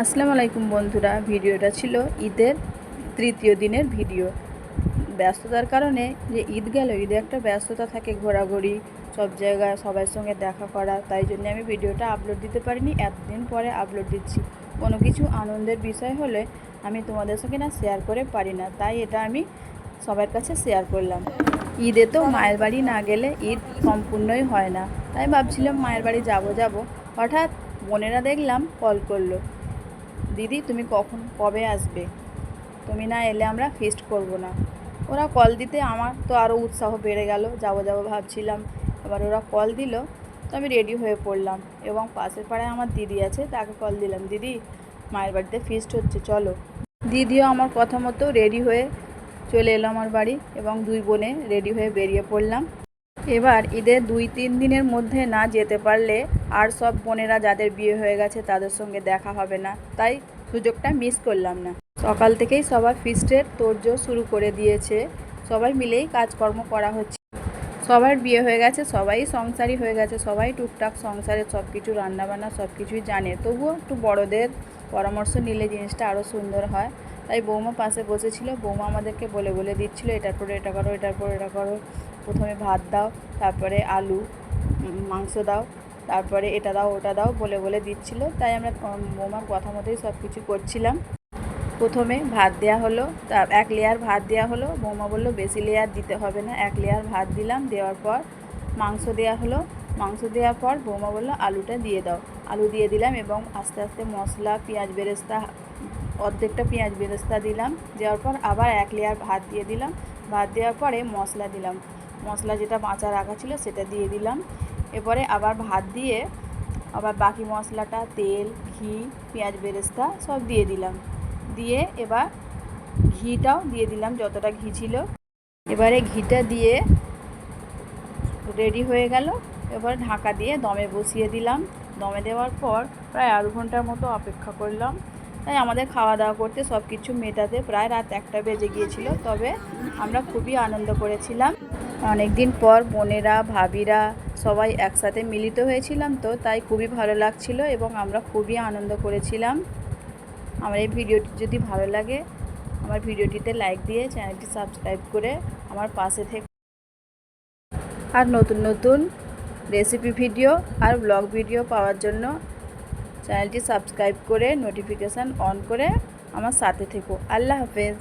আসসালামু আলাইকুম বন্ধুরা, ভিডিওটা ছিল ঈদের তৃতীয় দিনের ভিডিও। ব্যস্ততার কারণে যে ঈদ গেল, ঈদে একটা ব্যস্ততা থাকে, ঘোরাঘুরি, সব জায়গায় সবার সঙ্গে দেখা করা, তাই জন্য আমি ভিডিওটা আপলোড দিতে পারিনি। এতদিন পরে আপলোড দিচ্ছি। কোনো কিছু আনন্দের বিষয় হলে আমি তোমাদের সঙ্গে শেয়ার করে পারি না, তাই এটা আমি সবার কাছে শেয়ার করলাম। ঈদে তো মায়ের বাড়ি না গেলে ঈদ সম্পূর্ণই হয় না, তাই ভাবছিলাম মায়ের বাড়ি যাব। হঠাৎ বোনেরা দেখলাম কল করলো, দিদি তুমি কবে আসবে, তুমি না এলে আমরা ফিস্ট করব না। ওরা কল দিতে আমার তো আরও উৎসাহ বেড়ে গেল, যাব ভাবছিলাম। এবার ওরা কল দিল, তো আমি রেডি হয়ে পড়লাম এবং পাশের পাড়ায় আমার দিদি আছে, তাকে কল দিলাম, দিদি মায়ের বাড়িতে ফিস্ট হচ্ছে চলো। দিদিও আমার কথা মতো রেডি হয়ে চলে এলো আমার বাড়ি এবং দুই বোনে রেডি হয়ে বেরিয়ে পড়লাম। এবার ঈদের 2-3 দিনের মধ্যে না যেতে পারলে আর সব বোনেরা যাদের বিয়ে হয়ে গেছে তাদের সঙ্গে দেখা হবে না, তাই সুযোগটা মিস করলাম না। সকাল থেকেই সবার ফিস্টের তোড়জোড় শুরু করে দিয়েছে, সবাই মিলেই কাজকর্ম করা হচ্ছে। সবার বিয়ে হয়ে গেছে, সবাই সংসারী হয়ে গেছে, সবাই টুকটাক সংসারে সব কিছু রান্নাবান্না সব কিছুই জানে, তবুও একটু বড়দের পরামর্শ নিলে জিনিসটা আরও সুন্দর হয়। তাই বৌমা পাশে বসেছিল, বৌমা আমাদেরকে বলে দিচ্ছিলো, এটার পরে এটা করো, এটার পর এটা করো, প্রথমে ভাত দাও, তারপরে আলু মাংস দাও, তারপরে এটা দাও ওটা দাও বলে দিচ্ছিল। তাই আমরা বৌমার কথা মতোই সব কিছু করছিলাম। প্রথমে ভাত দেওয়া হলো, তার 1 লেয়ার ভাত দেওয়া হলো। বৌমা বললো বেশি লেয়ার দিতে হবে না, 1 লেয়ার ভাত দিলাম। দেওয়ার পর মাংস দেওয়া হলো, মাংস দেওয়ার পর বৌমা বললো আলুটা দিয়ে দাও, আলু দিয়ে দিলাম এবং আস্তে আস্তে মশলা, পেঁয়াজ বেরেস্তা, অর্ধেকটা পেঁয়াজ বেরেস্তা দিলাম। দেওয়ার পর আবার 1 লেয়ার ভাত দিয়ে দিলাম। ভাত দেওয়ার পরে মশলা দিলাম, মশলা যেটা বাঁচা রাখা ছিল সেটা দিয়ে দিলাম। এরপরে আবার ভাত দিয়ে আবার বাকি মশলাটা, তেল, ঘি, পেঁয়াজ বেরেস্তা সব দিয়ে দিলাম। দিয়ে এবার ঘিটাও দিয়ে দিলাম, যতটা ঘি ছিল। এবারে ঘিটা দিয়ে রেডি হয়ে গেল। এবার ঢাকা দিয়ে দমে বসিয়ে দিলাম। দমে দেওয়ার পর প্রায় আধ ঘন্টার মতো অপেক্ষা করলাম। তাই আমাদের খাওয়া দাওয়া করতে সব কিছু মেটাতে প্রায় রাত 1টা বেজে গিয়েছিল। তবে আমরা খুবই আনন্দ করেছিলাম। অনেক দিন পর বোনেরা, ভাবিরা সবাই একসাথে মিলিত হয়েছিলাম, তো তাই খুবই ভালো লাগছিল এবং আমরা খুবই আনন্দ করেছিলাম। আমার এই ভিডিওটি যদি ভালো লাগে, আমার ভিডিওটিতে লাইক দিয়ে চ্যানেলটি সাবস্ক্রাইব করে আমার পাশে থেকে আর নতুন নতুন রেসিপি ভিডিও আর ব্লগ ভিডিও পাওয়ার জন্য চ্যানেলটি সাবস্ক্রাইব করে নোটিফিকেশান অন করে আমার সাথে থেকো। আল্লাহ হাফেজ।